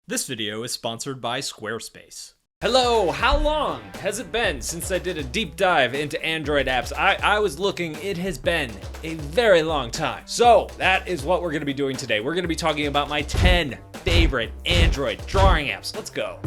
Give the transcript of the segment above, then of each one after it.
This video is sponsored by Squarespace. Hello, how long has it been since I did a deep dive into Android apps? I was looking, it has been a very long time. So that is what we're gonna be doing today. We're gonna be talking about my 10 favorite Android drawing apps. Let's go.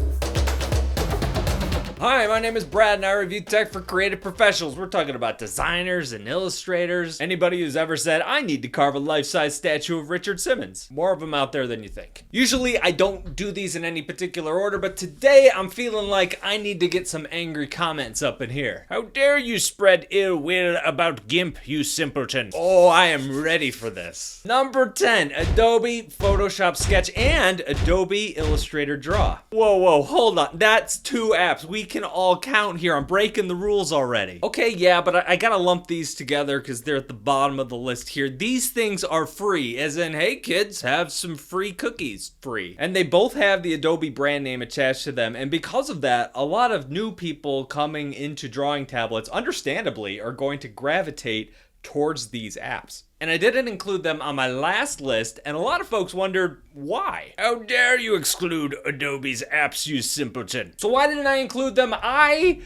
Hi, my name is Brad and I review tech for creative professionals. We're talking about designers and illustrators. Anybody who's ever said, I need to carve a life-size statue of Richard Simmons. More of them out there than you think. Usually I don't do these in any particular order, but today I'm feeling like I need to get some angry comments up in here. How dare you spread ill will about GIMP, you simpleton. Oh, I am ready for this. Number 10, Adobe Photoshop Sketch and Adobe Illustrator Draw. Whoa, hold on. That's two apps. We can all count here. I'm breaking the rules already. Okay, yeah, but I gotta lump these together because they're at the bottom of the list here. These things are free, as in, hey kids, have some free cookies free. And they both have the Adobe brand name attached to them, and because of that, a lot of new people coming into drawing tablets, understandably, are going to gravitate towards these apps. And I didn't include them on my last list, and a lot of folks wondered why. How dare you exclude Adobe's apps, you simpleton? So why didn't I include them? I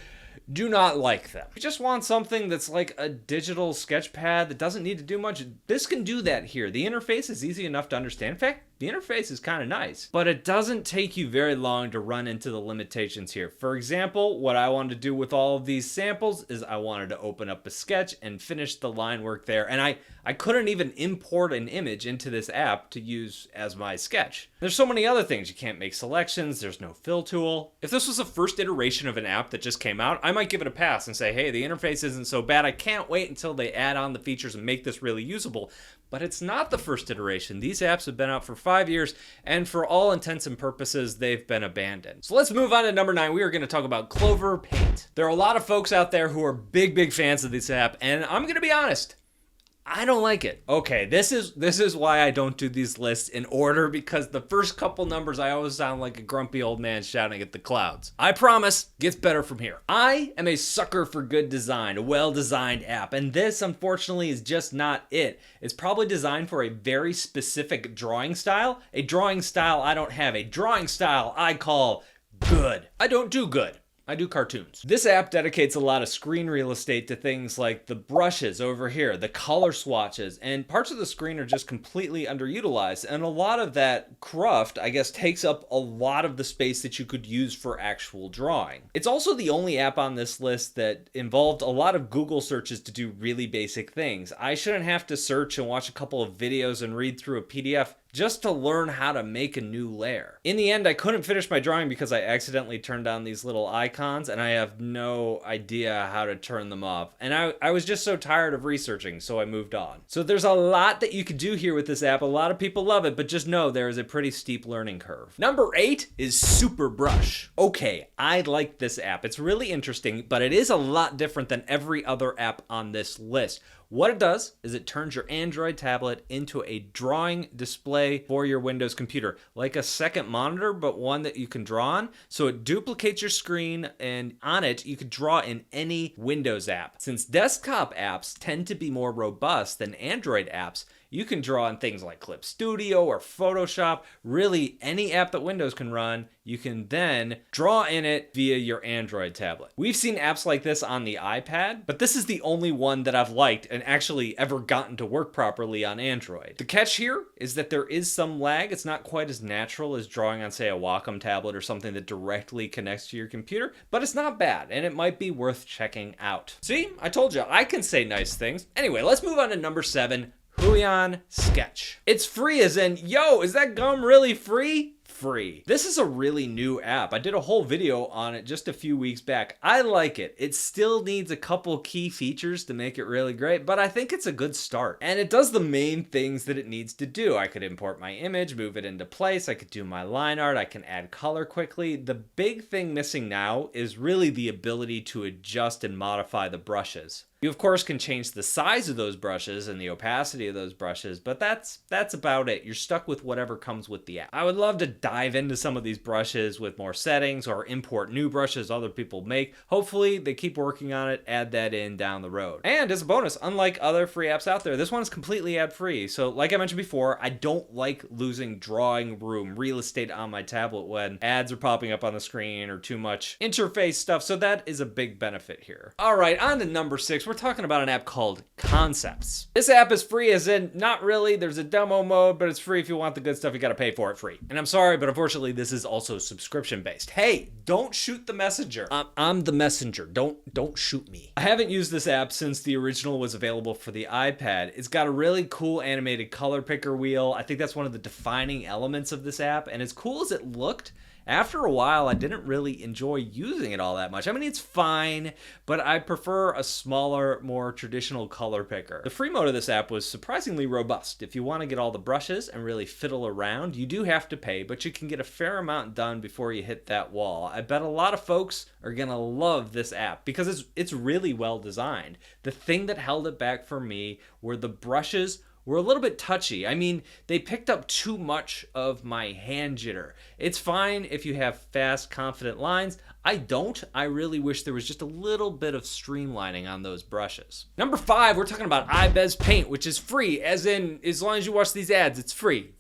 do not like them. You just want something that's like a digital sketch pad that doesn't need to do much. This can do that here. The interface is easy enough to understand. In fact, the interface is kind of nice, but it doesn't take you very long to run into the limitations here. For example, what I wanted to do with all of these samples is I wanted to open up a sketch and finish the line work there. And I couldn't even import an image into this app to use as my sketch. There's so many other things. You can't make selections. There's no fill tool. If this was the first iteration of an app that just came out, I might give it a pass and say, hey, the interface isn't so bad. I can't wait until they add on the features and make this really usable. But it's not the first iteration. These apps have been out for 5 years, and for all intents and purposes, they've been abandoned. So let's move on to number 9. We are going to talk about Clover Paint. There are a lot of folks out there who are big fans of this app, and I'm going to be honest, I don't like it. Okay, this is why I don't do these lists in order, because the first couple numbers I always sound like a grumpy old man shouting at the clouds. I promise, gets better from here. I am a sucker for good design, a well-designed app, and this unfortunately is just not it. It's probably designed for a very specific drawing style, a drawing style I don't have, a drawing style I call good. I don't do good. I do cartoons. This app dedicates a lot of screen real estate to things like the brushes over here, the color swatches, and parts of the screen are just completely underutilized. And a lot of that cruft, I guess, takes up a lot of the space that you could use for actual drawing. It's also the only app on this list that involved a lot of Google searches to do really basic things. I shouldn't have to search and watch a couple of videos and read through a PDF just to learn how to make a new layer. In the end, I couldn't finish my drawing because I accidentally turned on these little icons and I have no idea how to turn them off. And I was just so tired of researching, so I moved on. So there's a lot that you could do here with this app. A lot of people love it, but just know there is a pretty steep learning curve. Number 8 is Superbrush. Okay, I like this app. It's really interesting, but it is a lot different than every other app on this list. What it does is it turns your Android tablet into a drawing display for your Windows computer, like a second monitor, but one that you can draw on. So it duplicates your screen, and on it, you could draw in any Windows app. Since desktop apps tend to be more robust than Android apps, you can draw in things like Clip Studio or Photoshop, really any app that Windows can run. You can then draw in it via your Android tablet. We've seen apps like this on the iPad, but this is the only one that I've liked and actually ever gotten to work properly on Android. The catch here is that there is some lag. It's not quite as natural as drawing on, say, a Wacom tablet or something that directly connects to your computer, but it's not bad, and it might be worth checking out. See, I told you, I can say nice things. Anyway, let's move on to number 7, Huion Sketch. It's free as in, yo, is that gum really free? Free. This is a really new app. I did a whole video on it just a few weeks back. I like it. It still needs a couple key features to make it really great, but I think it's a good start. And it does the main things that it needs to do. I could import my image, move it into place. I could do my line art. I can add color quickly. The big thing missing now is really the ability to adjust and modify the brushes. You of course can change the size of those brushes and the opacity of those brushes, but that's about it. You're stuck with whatever comes with the app. I would love to dive into some of these brushes with more settings or import new brushes other people make. Hopefully they keep working on it, add that in down the road. And as a bonus, unlike other free apps out there, this one is completely ad-free. So like I mentioned before, I don't like losing drawing room, real estate on my tablet when ads are popping up on the screen or too much interface stuff. So that is a big benefit here. All right, on to number 6. We're talking about an app called Concepts. This app is free, as in not really. There's a demo mode, but it's free. If you want the good stuff, you got to pay for it free. And I'm sorry, but unfortunately, this is also subscription based. Hey, don't shoot the messenger. I'm the messenger. Don't shoot me. I haven't used this app since the original was available for the iPad. It's got a really cool animated color picker wheel. I think that's one of the defining elements of this app. And as cool as it looked, after a while, I didn't really enjoy using it all that much. I mean, it's fine, but I prefer a smaller, more traditional color picker. The free mode of this app was surprisingly robust. If you want to get all the brushes and really fiddle around, you do have to pay, but you can get a fair amount done before you hit that wall. I bet a lot of folks are gonna love this app because it's really well designed. The thing that held it back for me were the brushes were a little bit touchy. I mean, they picked up too much of my hand jitter. It's fine if you have fast, confident lines. I don't. I really wish there was just a little bit of streamlining on those brushes. Number 5, we're talking about Ibis Paint, which is free, as in, as long as you watch these ads, it's free.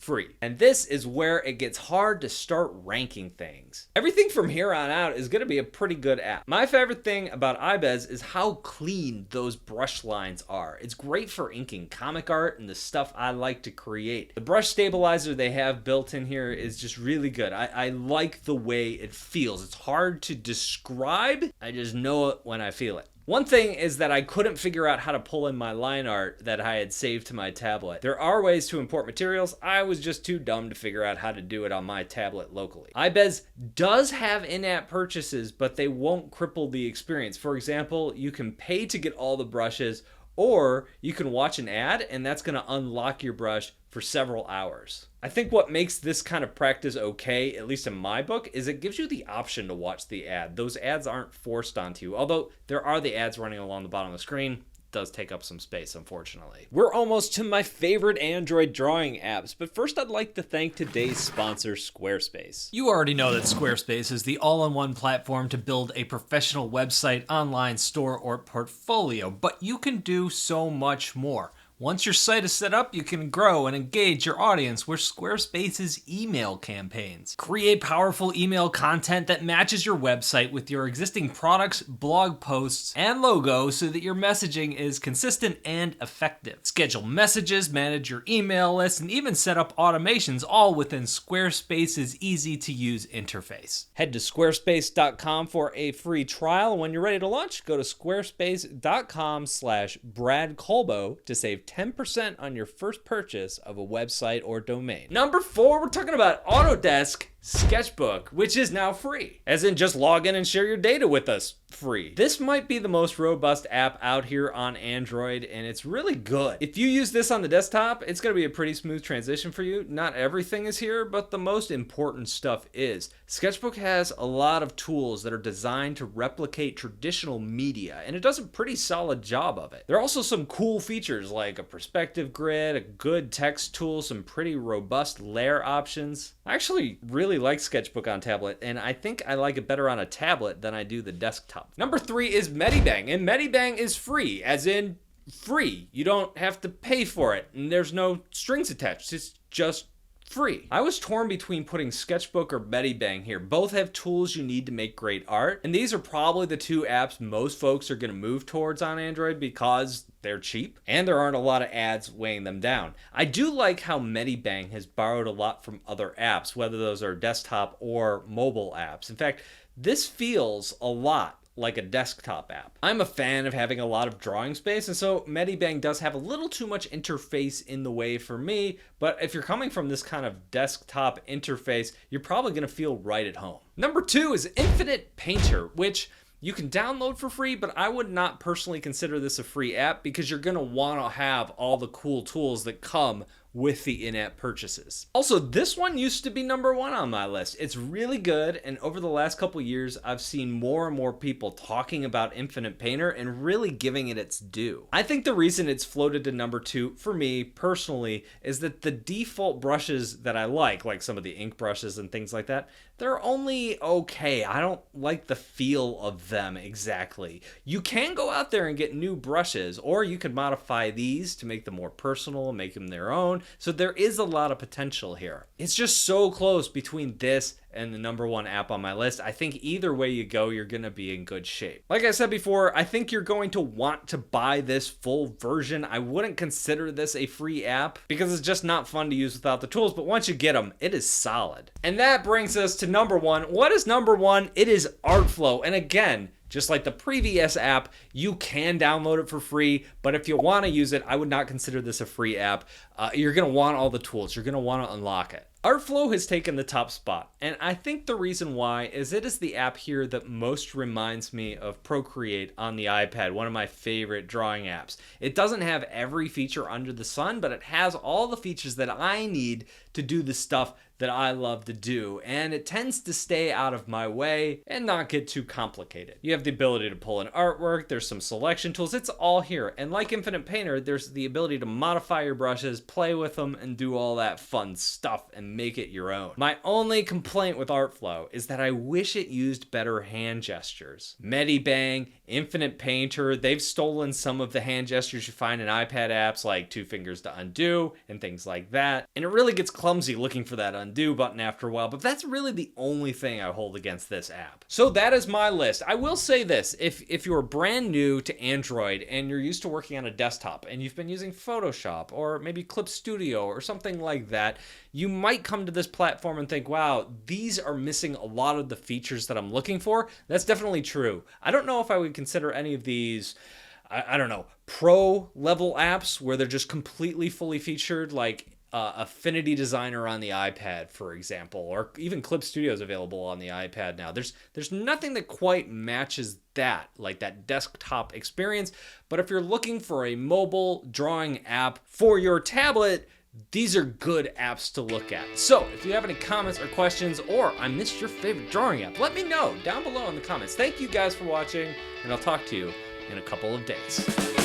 And this is where it gets hard to start ranking things. Everything from here on out is gonna be a pretty good app. My favorite thing about Ibis is how clean those brush lines are. It's great for inking comic art and the stuff I like to create. The brush stabilizer they have built in here is just really good. I like the way it feels. It's hard to describe. I just know it when I feel it. One thing is that I couldn't figure out how to pull in my line art that I had saved to my tablet. There are ways to import materials. I was just too dumb to figure out how to do it on my tablet locally. Ibis does have in-app purchases, but they won't cripple the experience. For example, you can pay to get all the brushes, or you can watch an ad and that's gonna unlock your brush for several hours. I think what makes this kind of practice okay, at least in my book, is it gives you the option to watch the ad. Those ads aren't forced onto you, although there are the ads running along the bottom of the screen. Does take up some space, unfortunately. We're almost to my favorite Android drawing apps, but first I'd like to thank today's sponsor, Squarespace. You already know that Squarespace is the all-in-one platform to build a professional website, online store, or portfolio, but you can do so much more. Once your site is set up, you can grow and engage your audience with Squarespace's email campaigns. Create powerful email content that matches your website with your existing products, blog posts, and logo so that your messaging is consistent and effective. Schedule messages, manage your email list, and even set up automations all within Squarespace's easy-to-use interface. Head to squarespace.com for a free trial. When you're ready to launch, go to squarespace.com/BradColbo to save 10% on your first purchase of a website or domain. Number 4, we're talking about Autodesk Sketchbook, which is now free. As in, just log in and share your data with us free. This might be the most robust app out here on Android, and it's really good. If you use this on the desktop, it's gonna be a pretty smooth transition for you. Not everything is here, but the most important stuff is. Sketchbook has a lot of tools that are designed to replicate traditional media, and it does a pretty solid job of it. There are also some cool features like a perspective grid, a good text tool, some pretty robust layer options. I actually really like Sketchbook on tablet, and I think I like it better on a tablet than I do the desktop. Number 3 is Medibang, and Medibang is free, as in free. You don't have to pay for it, and there's no strings attached. It's just free. I was torn between putting Sketchbook or Medibang here. Both have tools you need to make great art, and these are probably the 2 apps most folks are going to move towards on Android because they're cheap and there aren't a lot of ads weighing them down. I do like how Medibang has borrowed a lot from other apps, whether those are desktop or mobile apps. In fact, this feels a lot like a desktop app. I'm a fan of having a lot of drawing space, and so Medibang does have a little too much interface in the way for me, but if you're coming from this kind of desktop interface, you're probably gonna feel right at home. Number 2 is Infinite Painter, which you can download for free, but I would not personally consider this a free app because you're gonna wanna have all the cool tools that come with the in-app purchases. Also, this one used to be number 1 on my list. It's really good, and over the last couple years, I've seen more and more people talking about Infinite Painter and really giving it its due. I think the reason it's floated to number 2 for me personally is that the default brushes that I like some of the ink brushes and things like that, they're only okay. I don't like the feel of them exactly. You can go out there and get new brushes, or you can modify these to make them more personal, make them their own. So there is a lot of potential here. It's just so close between this and the number 1 app on my list. I think either way you go, you're gonna be in good shape. Like I said before, I think you're going to want to buy this full version. I wouldn't consider this a free app because it's just not fun to use without the tools, but once you get them, it is solid. And that brings us to number 1. What is number 1? It is Artflow. And again, just like the previous app, you can download it for free, but if you want to use it, I would not consider this a free app. You're going to want all the tools. You're going to want to unlock it. Artflow has taken the top spot, and I think the reason why is it is the app here that most reminds me of Procreate on the iPad, one of my favorite drawing apps. It doesn't have every feature under the sun, but it has all the features that I need to do the stuff that I love to do, and it tends to stay out of my way and not get too complicated. You have the ability to pull in artwork, there's some selection tools, it's all here. And like Infinite Painter, there's the ability to modify your brushes, play with them, and do all that fun stuff and make it your own. My only complaint with Artflow is that I wish it used better hand gestures. Medibang, Infinite Painter, they've stolen some of the hand gestures you find in iPad apps like 2 fingers to undo and things like that. And it really gets clumsy looking for that undo button after a while, but that's really the only thing I hold against this app. So that is my list. I will say this, if you're brand new to Android and you're used to working on a desktop and you've been using Photoshop or maybe Clip Studio or something like that, you might come to this platform and think, wow, these are missing a lot of the features that I'm looking for. That's definitely true. I don't know if I would consider any of these, I don't know, pro level apps where they're just completely fully featured, like Affinity Designer on the iPad, for example, or even Clip Studio is available on the iPad now. There's nothing that quite matches that, like that desktop experience. But if you're looking for a mobile drawing app for your tablet, these are good apps to look at. So if you have any comments or questions, or I missed your favorite drawing app, let me know down below in the comments. Thank you guys for watching, and I'll talk to you in a couple of days.